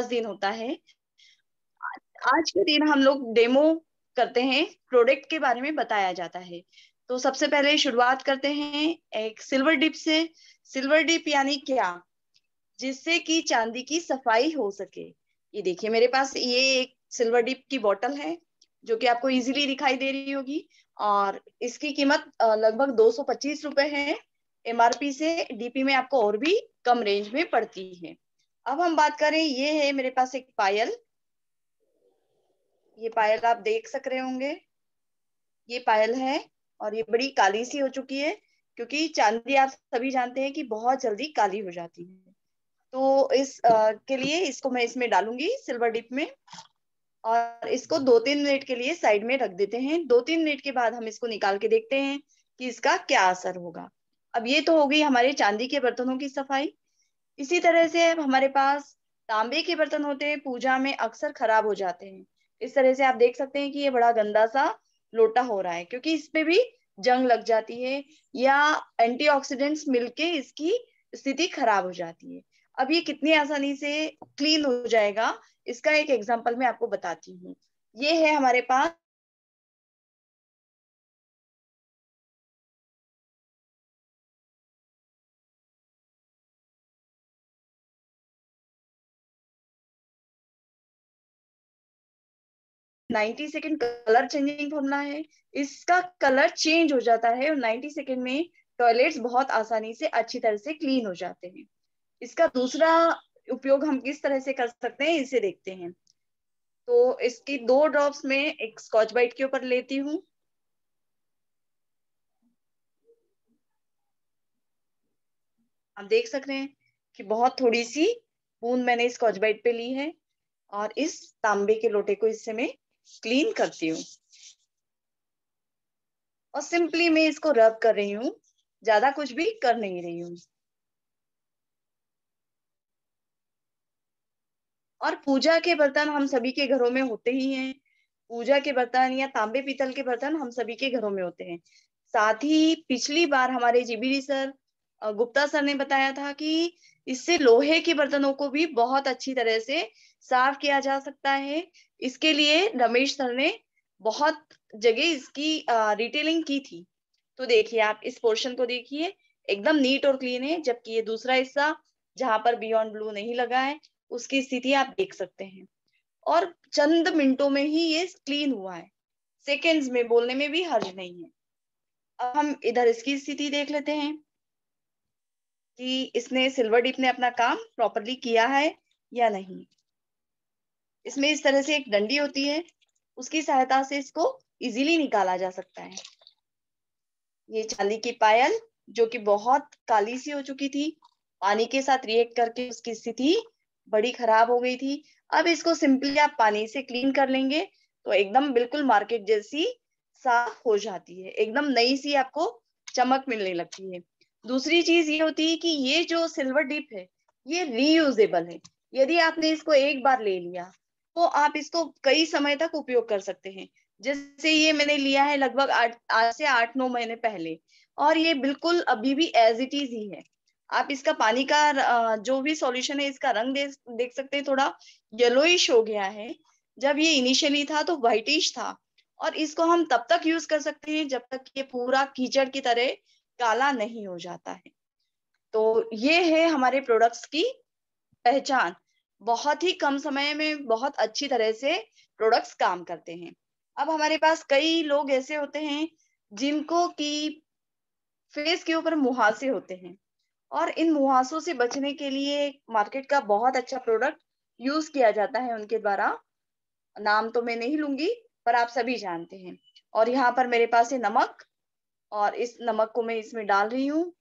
दिन होता है। आज के दिन हम लोग डेमो करते हैं, प्रोडक्ट के बारे में बताया जाता है। तो सबसे पहले शुरुआत करते हैं एक सिल्वर डिप से। सिल्वर डिप यानी क्या? जिससे कि चांदी की सफाई हो सके। ये देखिए मेरे पास ये एक सिल्वर डिप की बोतल है, जो कि आपको इजीली दिखाई दे रही होगी। और इसकी कीमत लगभग 225 रुपए है एमआरपी से। डीपी में आपको और भी कम रेंज में पड़ती है। अब हम बात करें, ये है मेरे पास एक पायल। ये पायल आप देख सक रहे होंगे, ये पायल है। और ये बड़ी काली सी हो चुकी है, क्योंकि चांदी आप सभी जानते हैं कि बहुत जल्दी काली हो जाती है। तो इस के लिए इसको मैं इसमें डालूंगी सिल्वर डिप में। और इसको 2-3 मिनट के लिए साइड में रख देते हैं। 2-3 मिनट के बाद हम इसको निकाल के देखते हैं कि इसका क्या असर होगा। अब ये तो हो गई हमारे चांदी के बर्तनों की सफाई। इसी तरह से अब हमारे पास तांबे के बर्तन होते हैं, पूजा में अक्सर खराब हो जाते हैं। इस तरह से आप देख सकते हैं कि ये बड़ा गंदा सा लोटा हो रहा है, क्योंकि इसमें भी जंग लग जाती है या एंटीऑक्सीडेंट्स मिलके इसकी स्थिति खराब हो जाती है। अब ये कितनी आसानी से क्लीन हो जाएगा, इसका एक एग्जांपल मैं आपको बताती हूँ। ये है हमारे पास 90 सेकेंड कलर चेंजिंग होना है। इसका कलर चेंज हो जाता है और 90 सेकेंड में टॉयलेट्स बहुत आसानी से अच्छी तरह से क्लीन हो जाते हैं। इसका दूसरा उपयोग हम किस तरह से कर सकते हैं, इसे देखते हैं। तो इसकी 2 ड्रॉप्स में एक स्कॉच ब्राइट के ऊपर लेती हूँ। आप देख सक रहे हैं कि बहुत थोड़ी सी बूंद मैंने स्कॉच ब्राइट पे ली है। और इस तांबे के लोटे को इससे मैं क्लीन करती हूँ। और सिंपली मैं इसको रब कर रही हूँ, ज्यादा कुछ भी कर नहीं रही हूँ। और पूजा के बर्तन हम सभी के घरों में होते ही हैं। पूजा के बर्तन या तांबे पीतल के बर्तन हम सभी के घरों में होते हैं। साथ ही पिछली बार हमारे जीबीडी सर, गुप्ता सर ने बताया था कि इससे लोहे के बर्तनों को भी बहुत अच्छी तरह से साफ किया जा सकता है। इसके लिए रमेश सर ने बहुत जगह इसकी रिटेलिंग की थी। तो देखिए आप इस पोर्शन को देखिए, एकदम नीट और क्लीन है। जबकि ये दूसरा हिस्सा जहां पर बियॉन्ड ब्लू नहीं लगा है, उसकी स्थिति आप देख सकते हैं। और चंद मिनटों में ही ये क्लीन हुआ है, सेकेंड्स में, बोलने में भी हर्ज नहीं है। अब हम इधर इसकी स्थिति देख लेते हैं कि इसने सिल्वर डिप ने अपना काम प्रॉपरली किया है या नहीं। इसमें इस तरह से एक डंडी होती है, उसकी सहायता से इसको इजीली निकाला जा सकता है। ये चांदी की पायल जो कि बहुत काली सी हो चुकी थी, पानी के साथ रिएक्ट करके उसकी स्थिति बड़ी खराब हो गई थी। अब इसको सिंपली आप पानी से क्लीन कर लेंगे तो एकदम बिल्कुल मार्केट जैसी साफ हो जाती है, एकदम नई सी आपको चमक मिलने लगती है। दूसरी चीज ये होती है कि ये जो सिल्वर डिप है, ये रीयूजेबल है। यदि आपने इसको एक बार ले लिया तो आप इसको कई समय तक उपयोग कर सकते हैं। जैसे ये मैंने लिया है लगभग आज से 8-9 महीने पहले, और ये बिल्कुल अभी भी एज इट इज ही है। आप इसका पानी का जो भी सॉल्यूशन है, इसका रंग देख सकते हैं, थोड़ा येलोइश हो गया है। जब ये इनिशियली था तो व्हाइटिश था। और इसको हम तब तक यूज कर सकते हैं जब तक ये पूरा कीचड़ की तरह काला नहीं हो जाता है। तो ये है हमारे प्रोडक्ट्स की पहचान। बहुत ही कम समय में बहुत अच्छी तरह से प्रोडक्ट्स काम करते हैं। अब हमारे पास कई लोग ऐसे होते हैं जिनको की फेस के ऊपर मुहासे होते हैं, और इन मुहासों से बचने के लिए मार्केट का बहुत अच्छा प्रोडक्ट यूज किया जाता है उनके द्वारा। नाम तो मैं नहीं लूंगी, पर आप सभी जानते हैं। और यहाँ पर मेरे पास है नमक, और इस नमक को मैं इसमें डाल रही हूँ।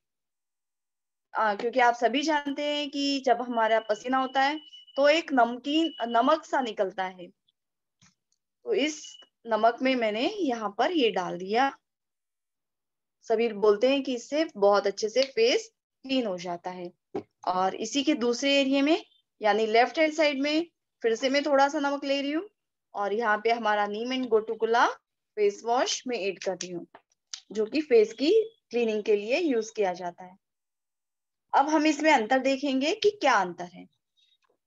क्योंकि आप सभी जानते हैं कि जब हमारा पसीना होता है तो एक नमकीन नमक सा निकलता है। तो इस नमक में मैंने यहाँ पर ये डाल दिया। सभी बोलते हैं कि इससे बहुत अच्छे से फेस क्लीन हो जाता है। और इसी के दूसरे एरिया में, यानी लेफ्ट हैंड साइड में, फिर से मैं थोड़ा सा नमक ले रही हूँ। और यहाँ पे हमारा नीम एंड गोटुकुला फेस वॉश में ऐड कर रही हूँ, जो कि फेस की क्लीनिंग के लिए यूज किया जाता है। अब हम इसमें अंतर देखेंगे कि क्या अंतर है।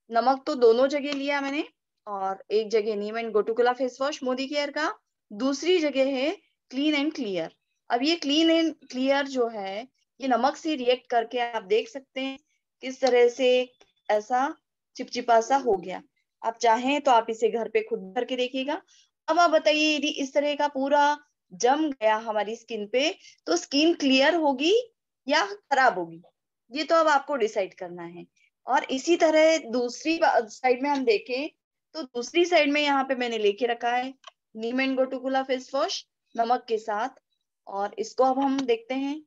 नमक तो दोनों जगह लिया मैंने, और एक जगह neem and gotu kola face wash Modicare का, दूसरी जगह है क्लीन एंड क्लियर। अब ये क्लीन एंड क्लियर जो है, ये नमक से रिएक्ट करके आप देख सकते हैं किस तरह से ऐसा चिपचिपा सा हो गया। आप चाहें तो आप इसे घर पे खुद करके देखिएगा। अब आप बताइए, यदि इस तरह का पूरा जम गया हमारी स्किन पे, तो स्किन क्लियर होगी या खराब होगी, ये तो अब आपको डिसाइड करना है। और इसी तरह दूसरी साइड में हम देखें, तो दूसरी साइड में यहाँ पे मैंने लेके रखा है नीम एंड गोटुकोला फेस वॉश नमक के साथ, और इसको अब हम देखते हैं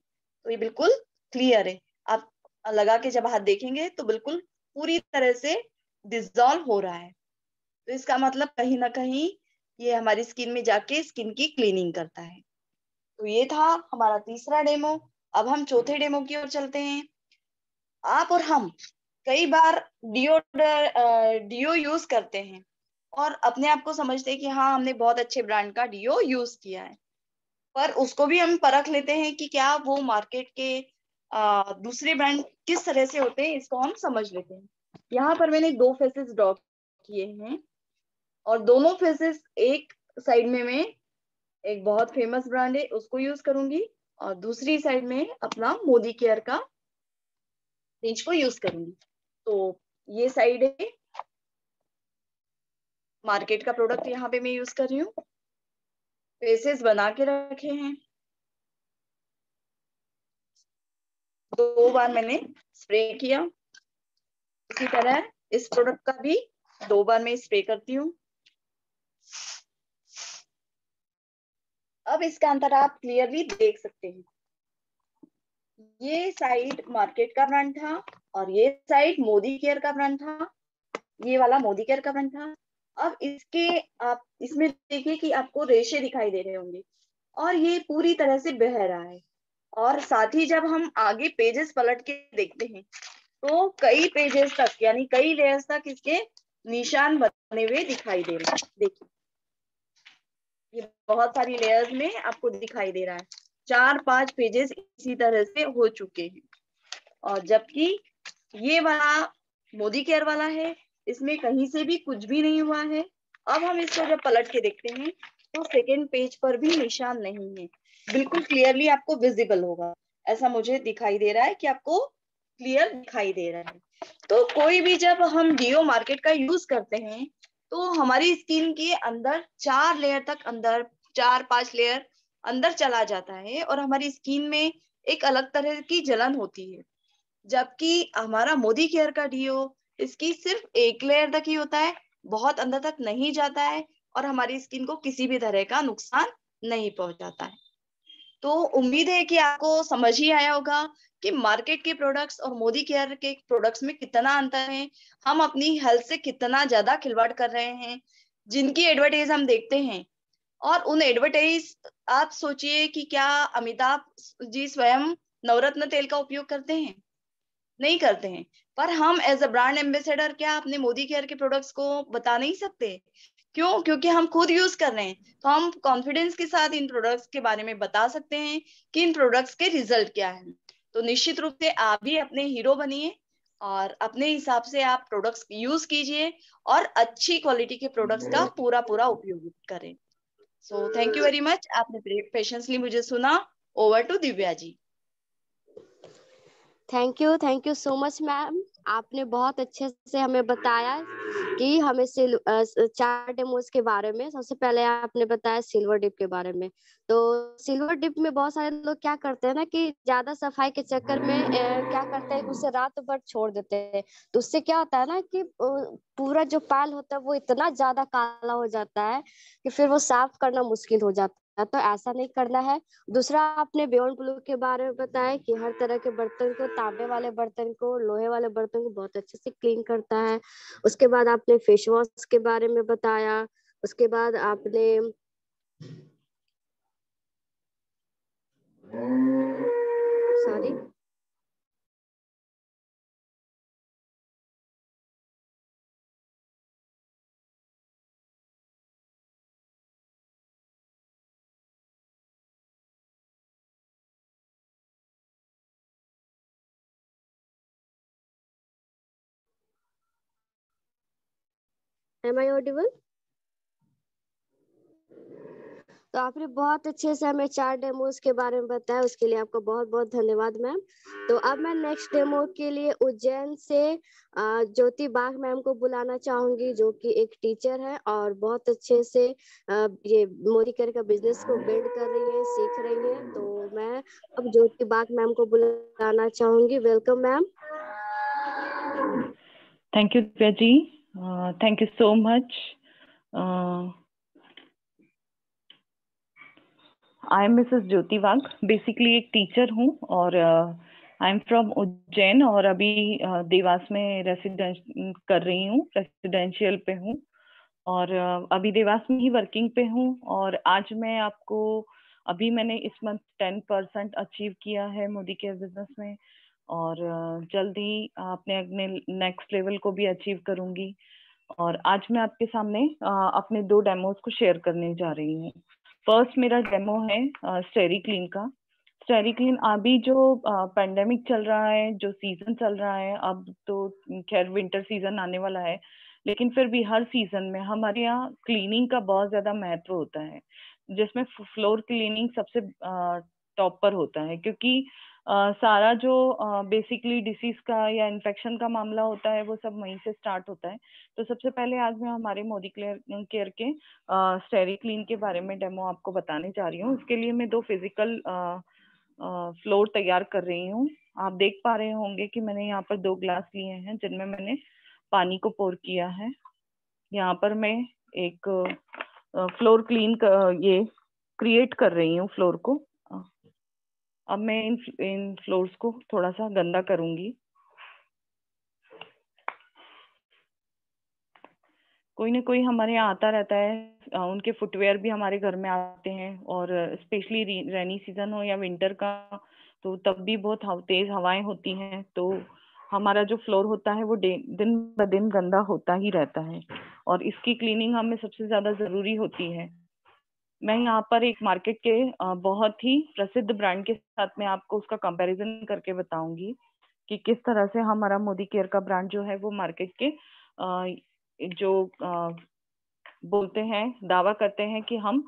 तो ये बिल्कुल क्लियर है। आप लगा के जब हाथ देखेंगे तो बिल्कुल पूरी तरह से डिजॉल्व हो रहा है। तो इसका मतलब कहीं ना कहीं ये हमारी स्किन में जाके स्किन की क्लीनिंग करता है। तो ये था हमारा तीसरा डेमो। अब हम चौथे डेमो की ओर चलते हैं। आप और हम कई बार डिओ डिओ यूज करते हैं और अपने आप को समझते हैं कि हाँ, हमने बहुत अच्छे ब्रांड का डिओ यूज किया है, पर उसको भी हम परख लेते हैं कि क्या वो मार्केट के दूसरे ब्रांड किस तरह से होते हैं, इसको हम समझ लेते हैं। यहाँ पर मैंने दो फेसेस ड्रॉ किए हैं, और दोनों फेसेस, एक साइड में मैं एक बहुत फेमस ब्रांड है उसको यूज करूंगी, और दूसरी साइड में अपना मोदी केयर का रेंज को यूज करूंगी। तो ये साइड है मार्केट का प्रोडक्ट, यहाँ पे मैं यूज कर रही हूँ। फेसेस बना के रखे हैं, 2 बार मैंने स्प्रे किया। इसी तरह इस प्रोडक्ट का भी 2 बार मैं स्प्रे करती हूँ। अब इसका अंतर आप क्लियरली देख सकते हैं। ये साइड मार्केट का ब्रांड था, और ये साइड मोदी केयर का ब्रांड था। ये वाला मोदी केयर का ब्रांड था। अब इसके आप इसमें देखिए कि आपको रेशे दिखाई दे रहे होंगे, और ये पूरी तरह से बह रहा है। और साथ ही जब हम आगे पेजेस पलट के देखते हैं, तो कई पेजेस तक, यानी कई लेयर्स तक इसके निशान बने हुए दिखाई दे रहे हैं। देखिए, ये बहुत सारी लेयर्स में आपको दिखाई दे रहा है। 4-5 पेजेस इसी तरह से हो चुके हैं। और जबकि ये वाला मोदी केयर वाला है, इसमें कहीं से भी कुछ भी नहीं हुआ है। अब हम इसको जब पलट के देखते हैं, तो सेकेंड पेज पर भी निशान नहीं है। बिल्कुल क्लियरली आपको विजिबल होगा, ऐसा मुझे दिखाई दे रहा है कि आपको क्लियर दिखाई दे रहा है। तो कोई भी जब हम डीओ मार्केट का यूज करते हैं, तो हमारी स्किन के अंदर 4 लेयर तक, अंदर 4-5 लेयर अंदर चला जाता है, और हमारी स्किन में एक अलग तरह की जलन होती है। जबकि हमारा मोदी केयर का डीओ, इसकी सिर्फ एक लेयर तक ही होता है, बहुत अंदर तक नहीं जाता है, और हमारी स्किन को किसी भी तरह का नुकसान नहीं पहुंचाता है। तो उम्मीद है कि आपको समझ ही आया होगा कि मार्केट के प्रोडक्ट्स और मोदी केयर के प्रोडक्ट्स में कितना अंतर है। हम अपनी हेल्थ से कितना ज्यादा खिलवाड़ कर रहे हैं। जिनकी एडवर्टाइज हम देखते हैं, और उन एडवर्टाइज, आप सोचिए कि क्या अमिताभ जी स्वयं नवरत्न तेल का उपयोग करते हैं? नहीं करते हैं। पर हम एज अ ब्रांड एम्बेसडर क्या अपने मोदी केयर के प्रोडक्ट्स को बता नहीं सकते? क्यों? क्योंकि हम खुद यूज कर रहे हैं, तो हम कॉन्फिडेंस के साथ इन प्रोडक्ट्स के बारे में बता सकते हैं कि इन प्रोडक्ट्स के रिजल्ट क्या है। तो निश्चित रूप से आप भी अपने हीरो बनिए, और अपने हिसाब से आप प्रोडक्ट्स यूज कीजिए, और अच्छी क्वालिटी के प्रोडक्ट्स का पूरा पूरा उपयोग करें। So thank you very much, आपने पेशेंसली मुझे सुना। Over to Divya ji. Thank you so much ma'am. आपने बहुत अच्छे से हमें बताया कि हमें 4 डेमोज के बारे में। सबसे पहले आपने बताया सिल्वर डिप के बारे में। तो सिल्वर डिप में बहुत सारे लोग क्या करते हैं ना कि ज्यादा सफाई के चक्कर में क्या करते हैं, उसे रात भर छोड़ देते हैं। तो उससे क्या होता है ना कि पूरा जो पाल होता है वो इतना ज्यादा काला हो जाता है कि फिर वो साफ करना मुश्किल हो जाता है। तो ऐसा नहीं करना है। दूसरा, आपने बियॉन्ड ब्लू के बारे में बताया कि हर तरह के बर्तन को, तांबे वाले बर्तन को, लोहे वाले बर्तन को बहुत अच्छे से क्लीन करता है। उसके बाद आपने फेस वॉश के बारे में बताया। उसके बाद आपने सॉरी Am I audible? तो आपने बहुत अच्छे से हमें 4 डेमोज के बारे में बताया, उसके लिए आपका बहुत बहुत धन्यवाद मैम। तो अब मैं नेक्स्ट डेमो के लिए उज्जैन से ज्योति बाग मैम को बुलाना चाहूंगी, जो कि एक टीचर है और बहुत अच्छे से ये मोदी केयर का बिजनेस को बिल्ड कर रही है, सीख रही है। तो मैं अब ज्योति बाग मैम को बुलाना चाहूंगी। Welcome ma'am. Thank you, Divya ji. Thank you so much. I am Mrs. Jyoti Wagh. Basically एक टीचर हूँ और आई एम फ्रॉम उज्जैन और अभी देवास में रेसिडेंट कर रही हूँ, रेसिडेंशियल पे हूँ और अभी देवास में ही वर्किंग पे हूँ। और आज मैं आपको अभी मैंने इस मंथ 10% अचीव किया है मोदी केयर बिजनेस में और जल्द ही अपने नेक्स्ट लेवल को भी अचीव करूंगी। और आज मैं आपके सामने अपने 2 डेमोज को शेयर करने जा रही हूँ। फर्स्ट मेरा डेमो है स्टेरी क्लीन का। स्टेरी क्लीन अभी जो पेंडेमिक चल रहा है, जो सीजन चल रहा है, अब तो खैर विंटर सीजन आने वाला है, लेकिन फिर भी हर सीजन में हमारे यहाँ क्लीनिंग का बहुत ज्यादा महत्व होता है, जिसमें फ्लोर क्लीनिंग सबसे टॉप पर होता है, क्योंकि सारा जो बेसिकली डिसीज का या इन्फेक्शन का मामला होता है वो सब वहीं से स्टार्ट होता है। तो सबसे पहले आज मैं हमारे मोदी केयर के स्टेरी क्लीन के बारे में डेमो आपको बताने जा रही हूँ। उसके लिए मैं 2 फिजिकल फ्लोर तैयार कर रही हूँ। आप देख पा रहे होंगे कि मैंने यहाँ पर 2 ग्लास लिए हैं जिनमें मैंने पानी को पोर किया है। यहाँ पर मैं एक फ्लोर क्लीन ये क्रिएट कर रही हूँ फ्लोर को। अब मैं इन फ्लोर्स को थोड़ा सा गंदा करूंगी। कोई ना कोई हमारे यहाँ आता रहता है, उनके फुटवेयर भी हमारे घर में आते हैं और स्पेशली रेनी सीजन हो या विंटर का, तो तब भी बहुत तेज हवाएं होती हैं, तो हमारा जो फ्लोर होता है वो दिन ब दिन गंदा होता ही रहता है और इसकी क्लीनिंग हमें सबसे ज्यादा जरूरी होती है। मैं यहाँ पर एक मार्केट के बहुत ही प्रसिद्ध ब्रांड के साथ में आपको उसका कंपैरिजन करके बताऊंगी कि किस तरह से हमारा मोदी केयर का ब्रांड जो है वो मार्केट के जो बोलते हैं, दावा करते हैं कि हम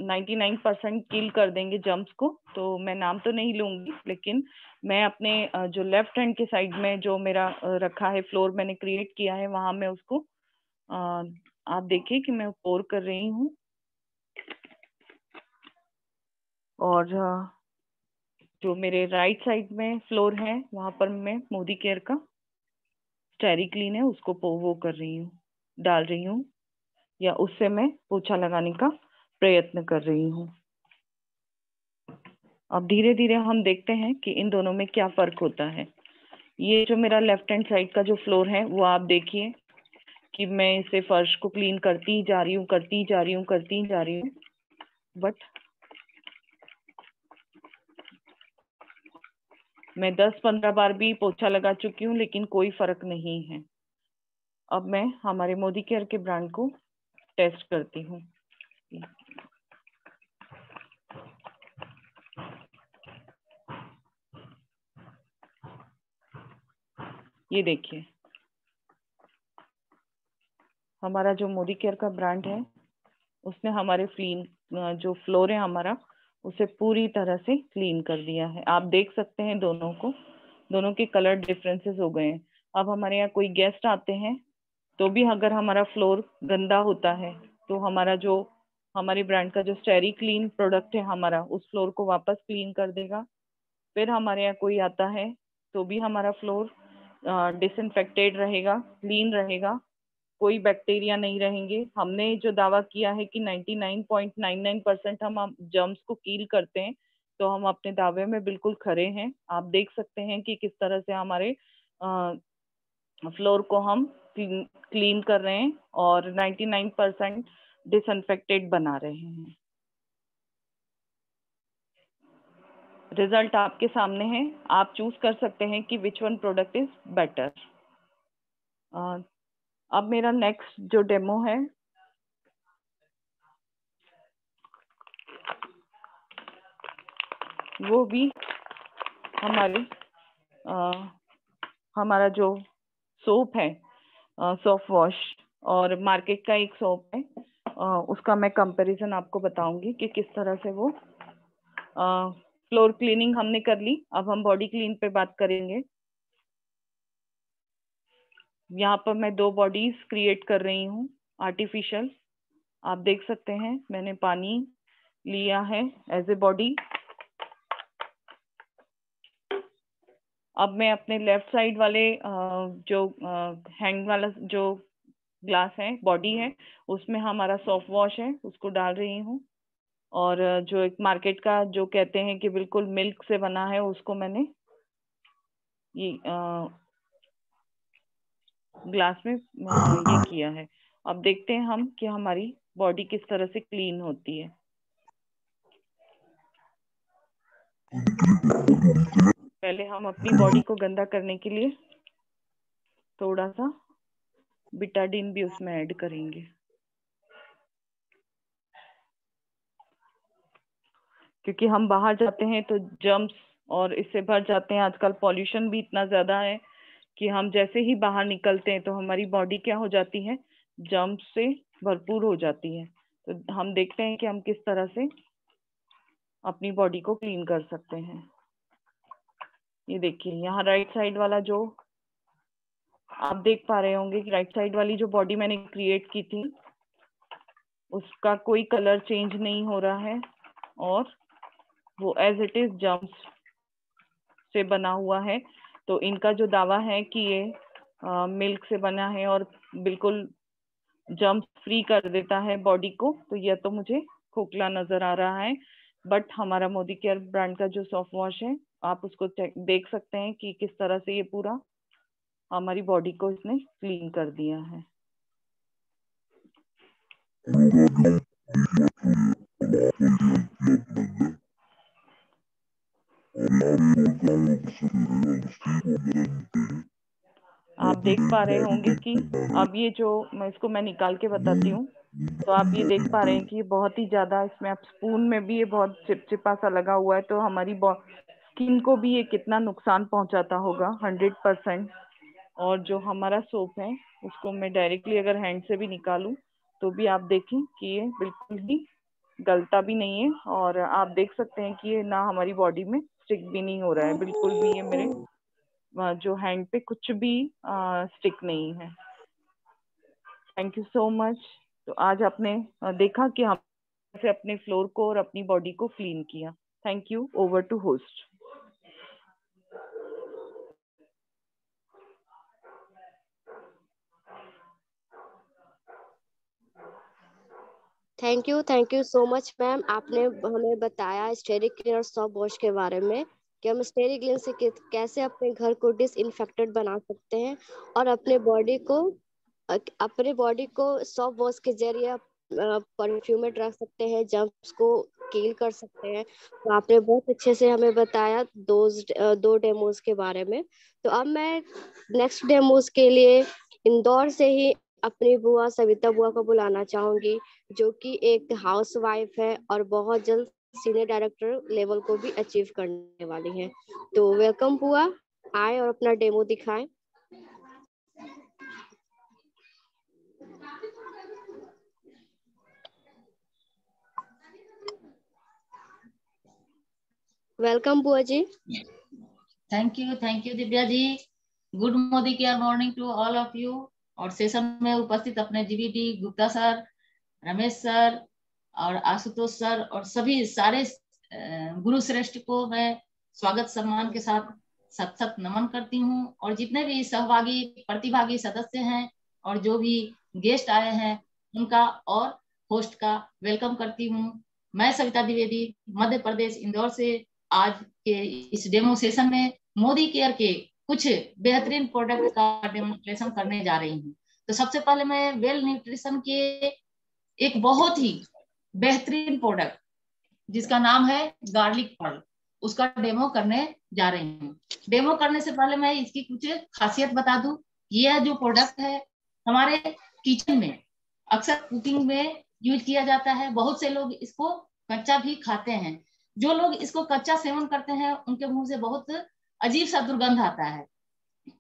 99% किल कर देंगे जम्स को। तो मैं नाम तो नहीं लूंगी, लेकिन मैं अपने जो लेफ्ट हैंड के साइड में जो मेरा रखा है फ्लोर मैंने क्रिएट किया है, वहां मैं उसको आप देखिए कि मैं पोर कर रही हूँ। और जो मेरे राइट साइड में फ्लोर है वहां पर मैं मोदी केयर का स्टेरी क्लीन है उसको वो कर रही हूँ, डाल रही हूँ, या उससे मैं पोछा लगाने का प्रयत्न कर रही हूँ। अब धीरे धीरे हम देखते हैं कि इन दोनों में क्या फर्क होता है। ये जो मेरा लेफ्ट हैंड साइड का जो फ्लोर है वो आप देखिए कि मैं इसे फर्श को क्लीन करती जा रही हूँ, करती जा रही हूँ, करती जा रही हूँ, बट मैं 10-15 बार भी पोछा लगा चुकी हूँ, लेकिन कोई फर्क नहीं है। अब मैं हमारे मोदी केयर के ब्रांड को टेस्ट करती हूँ। ये देखिए हमारा जो मोदी केयर का ब्रांड है उसने हमारे जो फ्लोर है हमारा उसे पूरी तरह से क्लीन कर दिया है। आप देख सकते हैं दोनों को, दोनों के कलर डिफरेंसेस हो गए हैं। अब हमारे यहाँ कोई गेस्ट आते हैं तो भी अगर हमारा फ्लोर गंदा होता है तो हमारे ब्रांड का जो स्टेरी क्लीन प्रोडक्ट है हमारा उस फ्लोर को वापस क्लीन कर देगा। फिर हमारे यहाँ कोई आता है तो भी हमारा फ्लोर डिसइंफेक्टेड रहेगा, क्लीन रहेगा, कोई बैक्टीरिया नहीं रहेंगे। हमने जो दावा किया है कि 99.99% हम जर्म्स को कील करते हैं, तो हम अपने दावे में बिल्कुल खरे हैं। आप देख सकते हैं कि किस तरह से हमारे फ्लोर को हम क्लीन कर रहे हैं और 99% डिसइंफेक्टेड बना रहे हैं। रिजल्ट आपके सामने है, आप चूज कर सकते हैं कि which one product is better. अब मेरा नेक्स्ट जो डेमो है वो भी हमारा जो सोप है, सोप वॉश, और मार्केट का एक सोप है, उसका मैं कंपैरिजन आपको बताऊंगी कि किस तरह से वो। फ्लोर क्लीनिंग हमने कर ली, अब हम बॉडी क्लीन पे बात करेंगे। यहाँ पर मैं 2 बॉडीज क्रिएट कर रही हूँ आर्टिफिशियल। आप देख सकते हैं मैंने पानी लिया है एज ए बॉडी। अब मैं अपने लेफ्ट साइड वाले जो हैंग वाला जो ग्लास है, बॉडी है, उसमें हमारा सॉफ्ट वॉश है, उसको डाल रही हूँ। और जो एक मार्केट का जो कहते हैं कि बिल्कुल मिल्क से बना है, उसको मैंने ये ग्लास में ये किया है। अब देखते हैं हम कि हमारी बॉडी किस तरह से क्लीन होती है। पहले हम अपनी बॉडी को गंदा करने के लिए थोड़ा सा बिटाडीन भी उसमें ऐड करेंगे, क्योंकि हम बाहर जाते हैं तो जर्म्स और इससे भर जाते हैं। आजकल पॉल्यूशन भी इतना ज्यादा है कि हम जैसे ही बाहर निकलते हैं तो हमारी बॉडी क्या हो जाती है, जर्म्स से भरपूर हो जाती है। तो हम देखते हैं कि हम किस तरह से अपनी बॉडी को क्लीन कर सकते हैं। ये देखिए, यहाँ राइट साइड वाला जो आप देख पा रहे होंगे कि राइट साइड वाली जो बॉडी मैंने क्रिएट की थी, उसका कोई कलर चेंज नहीं हो रहा है और वो एज इट इज जर्म्स से बना हुआ है। तो इनका जो दावा है कि ये मिल्क से बना है और बिल्कुल जर्म्स फ्री कर देता है बॉडी को, तो यह तो मुझे खोखला नजर आ रहा है। बट हमारा मोदी केयर ब्रांड का जो सॉफ्ट वॉश है, आप उसको देख सकते हैं कि किस तरह से ये पूरा हमारी बॉडी को इसने क्लीन कर दिया है। आप देख पा रहे होंगे कि अब ये जो मैं निकाल के बताती हूँ, तो आप ये देख पा रहे हैं कि ये बहुत ही ज्यादा, इसमें आप स्पून में भी ये बहुत चिपचिपा सा लगा हुआ है। तो हमारी स्किन को भी ये कितना नुकसान पहुंचाता होगा 100%। और जो हमारा सोप है, उसको मैं डायरेक्टली अगर हैंड से भी निकालूं तो भी आप देखें कि ये बिल्कुल ही गलता भी नहीं है। और आप देख सकते हैं कि ये ना हमारी बॉडी में स्टिक भी नहीं हो रहा है, बिल्कुल भी ये मेरे जो हैंड पे कुछ भी स्टिक नहीं है। Thank you so much. तो आज आपने देखा कि हम कैसे अपने फ्लोर को और अपनी बॉडी को क्लीन किया। Thank you. Over to host. Thank you so much ma'am. आपने हमें बताया स्टेरिक क्लीन और सॉफ्ट वॉश के बारे में कि हम स्टेरिक क्लीन से कैसे अपने घर को डिसइंफेक्टेड बना सकते हैं और अपने बॉडी को सॉफ्ट वॉश के जरिए परफ्यूमेट रख सकते हैं, जर्म्स को किल कर सकते हैं। तो आपने बहुत अच्छे से हमें बताया 2 डेमोज के बारे में। तो अब मैं नेक्स्ट डेमोज के लिए इंदौर से ही अपनी बुआ सविता बुआ को बुलाना चाहूंगी, जो कि एक हाउस वाइफ है और बहुत जल्द सीनियर डायरेक्टर लेवल को भी अचीव करने वाली है। तो वेलकम बुआ, आए और अपना डेमो दिखाएं। वेलकम बुआ जी। Thank you Divya ji. Good Modicare morning to all of you. और सेशन में उपस्थित अपने GVD Gupta sir, Ramesh sir और आशुतोष सर और सभी सारे गुरु श्रेष्ठ को मैं स्वागत सम्मान के साथ सत सत नमन करती हूँ। और जितने भी सहभागी प्रतिभागी सदस्य हैं और जो भी गेस्ट आए हैं उनका और होस्ट का वेलकम करती हूँ। मैं सविता द्विवेदी मध्य प्रदेश इंदौर से आज के इस डेमो सेशन में मोदी केयर के कुछ बेहतरीन प्रोडक्ट का डेमोन्स्ट्रेशन करने जा रही हूँ। तो सबसे पहले मैं वेल न्यूट्रिशन के एक बहुत ही बेहतरीन प्रोडक्ट जिसका नाम है गार्लिक पर्ल, उसका डेमो करने जा रही हूँ। डेमो करने से पहले मैं इसकी कुछ खासियत बता दूं। यह जो प्रोडक्ट है हमारे किचन में अक्सर कुकिंग में यूज किया जाता है। बहुत से लोग इसको कच्चा भी खाते हैं। जो लोग इसको कच्चा सेवन करते हैं उनके मुंह से बहुत अजीब सा दुर्गंध आता है।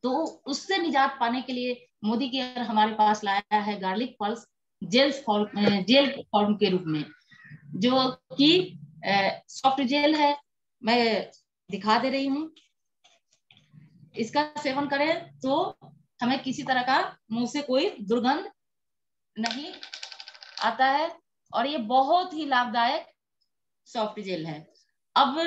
तो उससे निजात पाने के लिए मोदी केयर हमारे पास लाया है गार्लिक पल्स जेल फॉर्म के रूप में, जो कि सॉफ्ट जेल है। मैं दिखा दे रही हूँ। इसका सेवन करें तो हमें किसी तरह का मुंह से कोई दुर्गंध नहीं आता है, और ये बहुत ही लाभदायक सॉफ्ट जेल है। अब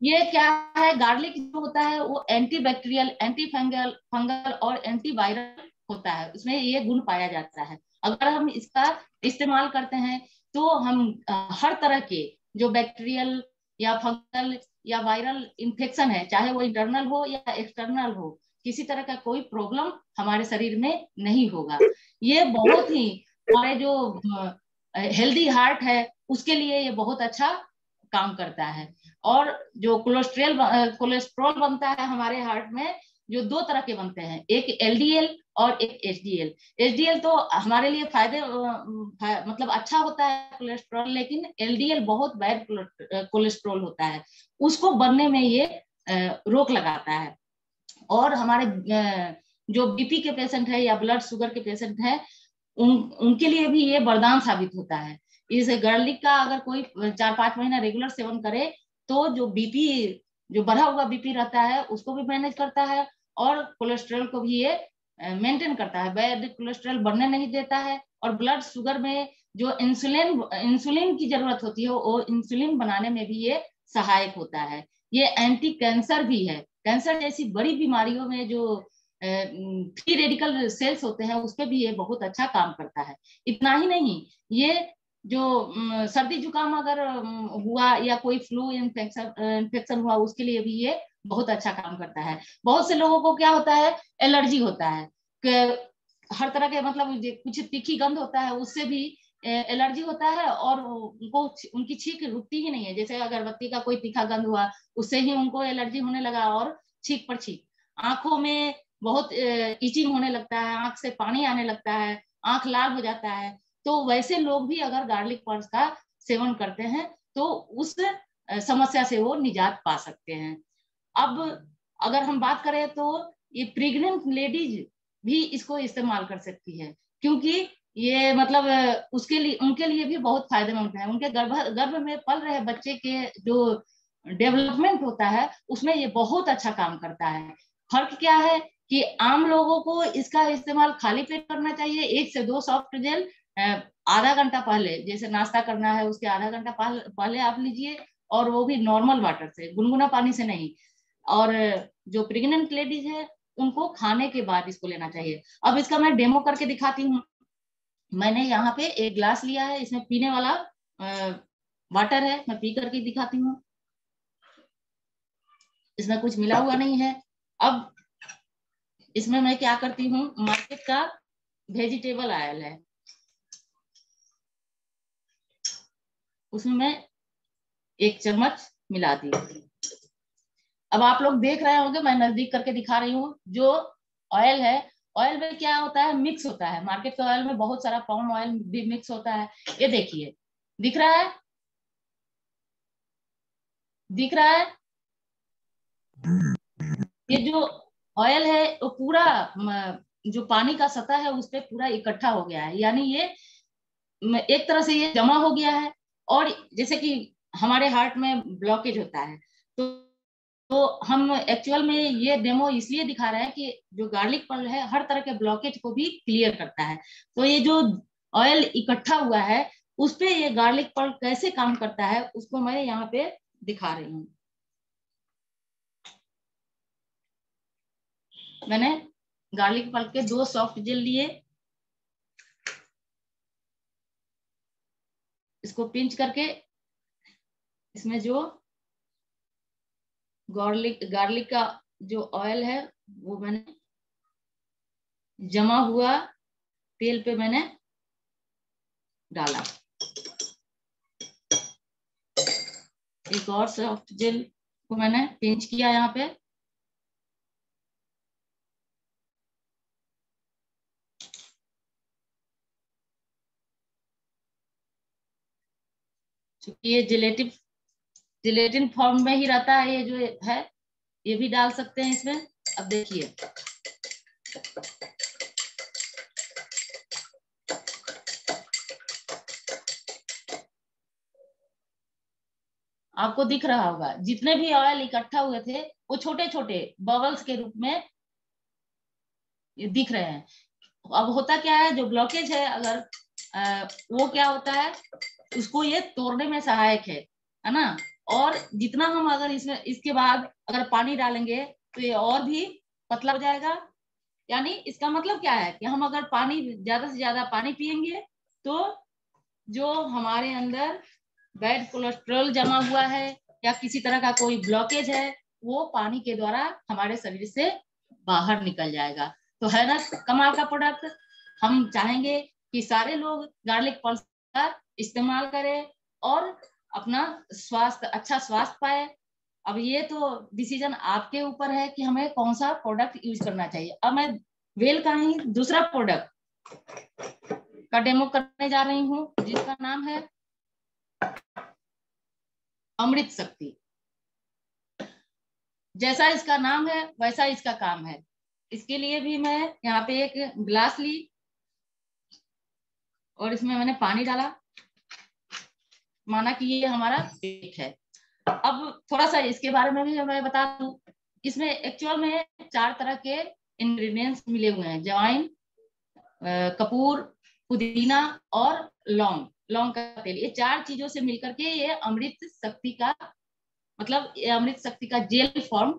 ये क्या है, गार्लिक जो होता है वो एंटी बैक्टीरियल, एंटी फंगल और एंटीवायरल होता है, उसमें ये गुण पाया जाता है। अगर हम इसका इस्तेमाल करते हैं तो हम हर तरह के जो बैक्टीरियल या फंगल या वायरल इन्फेक्शन है, चाहे वो इंटरनल हो या एक्सटर्नल हो, किसी तरह का कोई प्रॉब्लम हमारे शरीर में नहीं होगा। ये बहुत ही हमारे जो हेल्दी हार्ट है उसके लिए ये बहुत अच्छा काम करता है। और जो कोलेस्ट्रॉल बनता है हमारे हार्ट में, जो दो तरह के बनते हैं, एक एलडीएल और एक एचडीएल। एचडीएल तो हमारे लिए मतलब अच्छा होता है कोलेस्ट्रॉल, लेकिन एलडीएल बहुत बैड कोलेस्ट्रॉल होता है, उसको बनने में ये रोक लगाता है। और हमारे जो बीपी के पेशेंट है या ब्लड शुगर के पेशेंट है, उनके लिए भी ये वरदान साबित होता है। इस गार्लिक का अगर कोई 4-5 महीना रेगुलर सेवन करे तो जो बीपी, जो बढ़ा हुआ बीपी रहता है उसको भी मैनेज करता है, और कोलेस्ट्रॉल को भी ये मेंटेन करता है, बैड कोलेस्ट्रॉल बढ़ने नहीं देता है। और ब्लड शुगर में जो इंसुलिन की जरूरत होती है वो इंसुलिन बनाने में भी ये सहायक होता है। ये एंटी कैंसर भी है, कैंसर जैसी बड़ी बीमारियों में जो फ्री रेडिकल सेल्स होते हैं उस पर भी ये बहुत अच्छा काम करता है। इतना ही नहीं, ये जो सर्दी जुकाम अगर हुआ या कोई फ्लू इन्फेक्शन हुआ, उसके लिए भी ये बहुत अच्छा काम करता है। बहुत से लोगों को क्या होता है, एलर्जी होता है कि हर तरह के, मतलब कुछ तीखी गंध होता है उससे भी एलर्जी होता है, और उनको उनकी छींक रुकती ही नहीं है। जैसे अगरबत्ती का कोई तीखा गंध हुआ उससे ही उनको एलर्जी होने लगा, और छींक पर छींक। आंखों में बहुत इचिंग होने लगता है, आंख से पानी आने लगता है, आंख लाल हो जाता है। तो वैसे लोग भी अगर गार्लिक पल्स का सेवन करते हैं तो उस समस्या से वो निजात पा सकते हैं। अब अगर हम बात करें तो ये प्रेग्नेंट लेडीज भी इसको इस्तेमाल कर सकती है, क्योंकि ये मतलब उसके लिए, उनके लिए भी बहुत फायदेमंद है। उनके गर्भ में पल रहे बच्चे के जो डेवलपमेंट होता है उसमें ये बहुत अच्छा काम करता है। फर्क क्या है कि आम लोगों को इसका इस्तेमाल खाली पेट करना चाहिए। 1 से 2 सॉफ्ट जेल आधा घंटा पहले, जैसे नाश्ता करना है उसके आधा घंटा पहले आप लीजिए, और वो भी नॉर्मल वाटर से, गुनगुना पानी से नहीं। और जो प्रेग्नेंट लेडीज है उनको खाने के बाद इसको लेना चाहिए। अब इसका मैं डेमो करके दिखाती हूँ। मैंने यहाँ पे एक ग्लास लिया है, इसमें पीने वाला वाटर है, मैं पी करके दिखाती हूँ। इसमें कुछ मिला हुआ नहीं है। अब इसमें मैं क्या करती हूँ, मार्केट का वेजिटेबल ऑयल है, उसमें मैं 1 चम्मच मिला दी। अब आप लोग देख रहे होंगे, मैं नजदीक करके दिखा रही हूँ। जो ऑयल है, ऑयल में क्या होता है, मिक्स होता है। मार्केट के ऑयल में बहुत सारा पाम ऑयल भी मिक्स होता है। ये देखिए, दिख रहा है, दिख रहा है। ये जो ऑयल है वो पूरा जो पानी का सतह है उस पर पूरा इकट्ठा हो गया है, यानी ये एक तरह से ये जमा हो गया है। और जैसे कि हमारे हार्ट में ब्लॉकेज होता है, तो हम एक्चुअल में ये डेमो इसलिए दिखा रहे हैं कि जो गार्लिक पल्स है हर तरह के ब्लॉकेज को भी क्लियर करता है। तो ये जो ऑयल इकट्ठा हुआ है उस पे ये गार्लिक पल्स कैसे काम करता है उसको मैं यहाँ पे दिखा रही हूँ। मैंने गार्लिक पल्स के 2 सॉफ्ट जेल लिए, इसको पिंच करके इसमें जो गार्लिक का जो ऑयल है वो मैंने जमा हुआ तेल पे मैंने डाला। एक और सॉफ्ट जेल को मैंने पिंच किया यहाँ पे। चूंकि ये जिलेटिन फॉर्म में ही रहता है, ये जो है ये भी डाल सकते हैं इसमें। अब देखिए, आपको दिख रहा होगा जितने भी ऑयल इकट्ठा हुए थे वो छोटे छोटे बबल्स के रूप में दिख रहे हैं। अब होता क्या है, जो ब्लॉकेज है अगर वो क्या होता है, उसको ये तोड़ने में सहायक है ना। और जितना हम अगर इसमें इसके बाद अगर पानी डालेंगे तो ये और भी पतला हो जाएगा। यानी इसका मतलब क्या है कि हम अगर पानी ज्यादा से ज्यादा पानी पिएंगे तो जो हमारे अंदर बैड कोलेस्ट्रॉल जमा हुआ है या किसी तरह का कोई ब्लॉकेज है वो पानी के द्वारा हमारे शरीर से बाहर निकल जाएगा। तो है ना कमाल का प्रोडक्ट। हम चाहेंगे कि सारे लोग गार्लिक पल्स का इस्तेमाल करें और अपना स्वास्थ्य अच्छा स्वास्थ्य पाए। अब ये तो डिसीजन आपके ऊपर है कि हमें कौन सा प्रोडक्ट यूज करना चाहिए। अब मैं वेल का ही दूसरा प्रोडक्ट का डेमो करने जा रही हूँ जिसका नाम है अमृत शक्ति। जैसा इसका नाम है वैसा इसका काम है। इसके लिए भी मैं यहाँ पे एक गिलास ली और इसमें मैंने पानी डाला, माना कि ये हमारा पेट है। अब थोड़ा सा इसके बारे में भी मैं बता दूं, इसमें एक्चुअल में 4 तरह के इंग्रेडिएंट्स मिले हुए हैं, जवाइन, कपूर, पुदीना और लौंग का तेल। ये 4 चीजों से मिलकर के ये अमृत शक्ति का मतलब ये अमृत शक्ति का जेल फॉर्म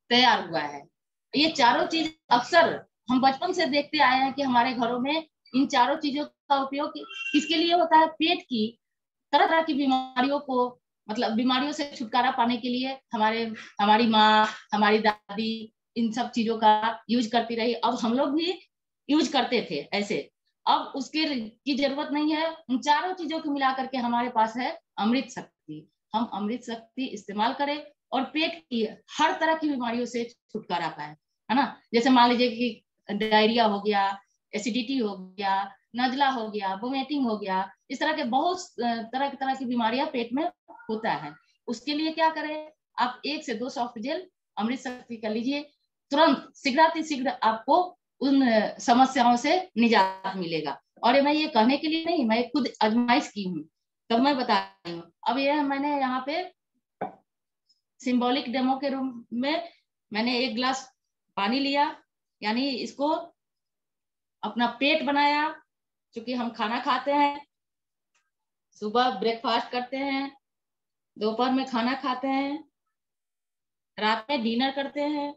तैयार हुआ है। ये चारों चीज अक्सर हम बचपन से देखते आए हैं कि हमारे घरों में इन चारों चीजों का उपयोग किसके लिए होता है, पेट की तरह तरह की बीमारियों को मतलब बीमारियों से छुटकारा पाने के लिए हमारी माँ, हमारी दादी इन सब चीजों का यूज करती रही। अब हम लोग भी यूज करते थे ऐसे। अब उसके की जरूरत नहीं है, उन चारों चीजों को मिला करके हमारे पास है अमृत शक्ति। हम अमृत शक्ति इस्तेमाल करें और पेट की हर तरह की बीमारियों से छुटकारा पाए, है ना। जैसे मान लीजिए कि डायरिया हो गया, एसिडिटी हो गया, नजला हो गया, वोमिटिंग हो गया, इस तरह के बहुत तरह की बीमारियां पेट में होता है। उसके लिए क्या करें, आप 1 से 2 सॉफ्ट जेल अमृत शक्ति कर लीजिए, तुरंत शीघ्र आपको उन समस्याओं से निजात मिलेगा। और मैं ये कहने के लिए नहीं, मैं खुद आजमाइश की हूँ तब मैं बता रही हूँ। अब ये मैंने यहाँ पे सिंबॉलिक डेमो के रूप में मैंने 1 गिलास पानी लिया, यानी इसको अपना पेट बनाया। क्योंकि हम खाना खाते हैं, सुबह ब्रेकफास्ट करते हैं, दोपहर में खाना खाते हैं, रात में डिनर करते हैं,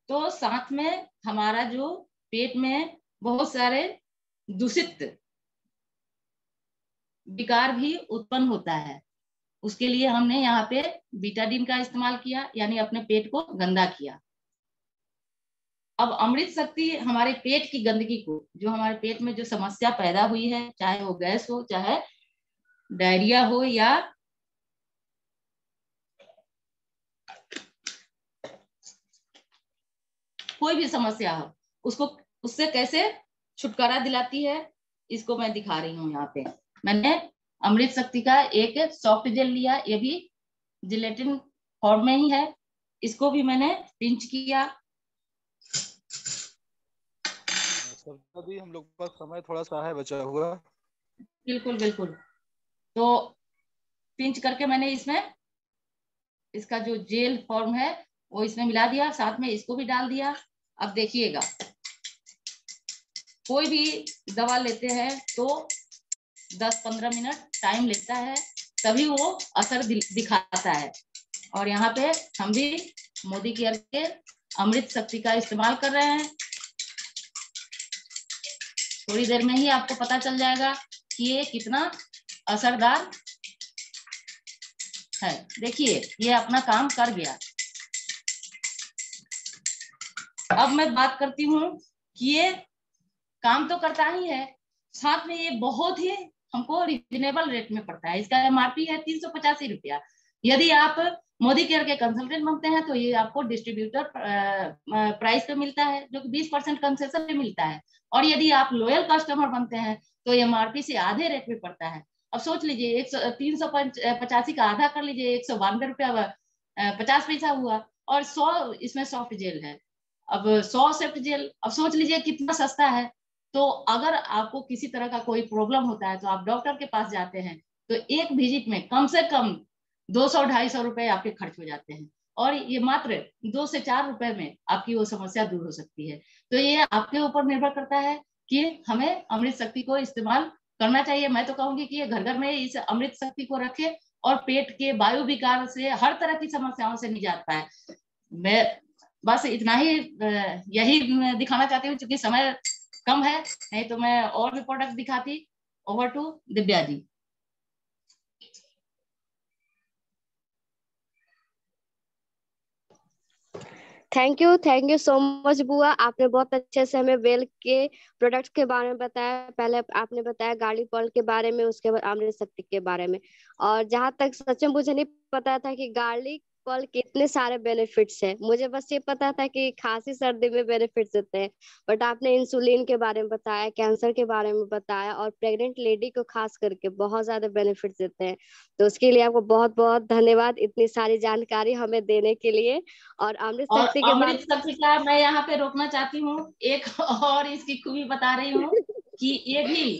तो साथ में हमारा जो पेट में बहुत सारे दूषित विकार भी उत्पन्न होता है। उसके लिए हमने यहाँ पे बीटाडीन का इस्तेमाल किया, यानी अपने पेट को गंदा किया। अब अमृत शक्ति हमारे पेट की गंदगी को, जो हमारे पेट में जो समस्या पैदा हुई है, चाहे वो गैस हो, चाहे डायरिया हो या कोई भी समस्या हो, उससे कैसे छुटकारा दिलाती है, इसको मैं दिखा रही हूँ। यहाँ पे मैंने अमृत शक्ति का एक सॉफ्ट जेल लिया, ये भी जिलेटिन फॉर्म में ही है। इसको भी मैंने पिंच किया। अभी हम लोग का समय थोड़ा सा है बचा हुआ। बिल्कुल बिल्कुल। तो पिंच करके मैंने इसमें इसका जो जेल फॉर्म है वो इसमें मिला दिया, साथ में इसको भी डाल दिया। अब देखिएगा, कोई भी दवा लेते हैं तो 10-15 मिनट टाइम लेता है, तभी वो असर दिखाता है। और यहाँ पे हम भी मोदी केयर के अमृत शक्ति का इस्तेमाल कर रहे हैं। थोड़ी देर में ही आपको पता चल जाएगा कि ये कितना असरदार है। देखिए ये अपना काम कर गया। अब मैं बात करती हूँ कि ये काम तो करता ही है, साथ में ये बहुत ही हमको रिजनेबल रेट में पड़ता है। इसका एमआरपी है 385 रुपया। यदि आप मोदी केयर के कंसल्टेंट बनते हैं तो ये आपको डिस्ट्रीब्यूटर प्राइस पे मिलता है, जो कि 20% कंसेशन पे मिलता है। और यदि आप लॉयल कस्टमर बनते हैं तो एमआरपी से आधे रेट में पड़ता है। अब सोच लीजिए 385 का आधा कर लीजिए, 192 रुपया 50 पैसा हुआ। और 100 इसमें सॉफ्ट जेल है। अब 100 सॉफ्ट जेल, अब सोच लीजिए कितना सस्ता है। तो अगर आपको किसी तरह का कोई प्रॉब्लम होता है तो आप डॉक्टर के पास जाते हैं तो एक विजिट में कम से कम 200-250 रुपए आपके खर्च हो जाते हैं, और ये मात्र 2 से 4 रुपए में आपकी वो समस्या दूर हो सकती है। तो ये आपके ऊपर निर्भर करता है कि हमें अमृत शक्ति को इस्तेमाल करना चाहिए। मैं तो कहूंगी कि ये घर घर में इस अमृत शक्ति को रखे और पेट के वायु विकार से, हर तरह की समस्याओं से निजात पाए। मैं बस इतना ही यही दिखाना चाहती हूँ, क्योंकि समय कम है, नहीं तो मैं और भी प्रोडक्ट दिखाती। Over to Divya ji. Thank you so much बुआ। आपने बहुत अच्छे से हमें वेल के प्रोडक्ट्स के बारे में बताया। पहले आपने बताया गार्लिक पर्ल के बारे में, उसके बाद अमृत शक्ति के बारे में, और जहां तक सच में मुझे नहीं पता था कि गार्लिक पर्ल के इतने सारे बेनिफिट्स है। मुझे बस ये पता था कि खांसी सर्दी में बेनिफिट्स देते हैं, बट आपने इंसुलिन के बारे में बताया, कैंसर के बारे में बताया, और प्रेग्नेंट लेडी को खास करके बहुत ज्यादा बेनिफिट्स देते हैं। तो उसके लिए आपको बहुत बहुत धन्यवाद, इतनी सारी जानकारी हमें देने के लिए। और अमृत और शक्ति के अमृत शक्ति का मैं यहाँ पे रोकना चाहती हूँ, एक और इसकी खूबी बता रही हूँ कि ये भी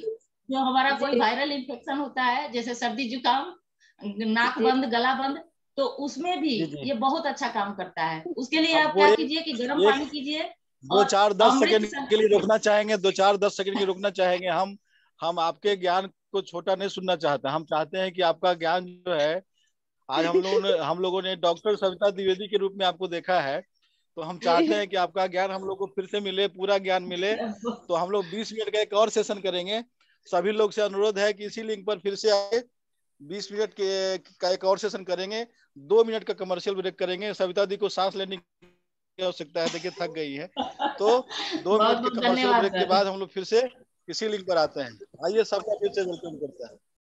जो हमारा कोई वायरल इन्फेक्शन होता है, जैसे सर्दी जुकाम, नाक बंद, गला बंद, तो उसमें भी ये बहुत अच्छा काम करता है। उसके लिए आप क्या कीजिए कि गर्म पानी कीजिए, 2-4-10 सेकंड के लिए रोकना चाहेंगे, 2-4-10 सेकंड के लिए रोकना चाहेंगे। हम आपके ज्ञान को छोटा नहीं सुनना चाहते, हम चाहते हैं कि आपका ज्ञान जो है, आज हम लोगों ने डॉक्टर सविता द्विवेदी के रूप में आपको देखा है, तो हम चाहते हैं कि आपका ज्ञान हम लोग को फिर से मिले, पूरा ज्ञान मिले। तो हम लोग 20 मिनट का एक और सेशन करेंगे। सभी लोग से अनुरोध है कि इसी लिंक पर फिर से आए, 20 मिनट का एक और सेशन करेंगे। 2 मिनट का कमर्शियल ब्रेक करेंगे। सविता दी को सांस लेने की आवश्यकता है, देखिए थक गई है। तो 2 मिनट के कमर्शियल ब्रेक के बाद हम लोग फिर से इसी लिंक पर आते हैं। आइए, सबका फिर से वेलकम करते हैं।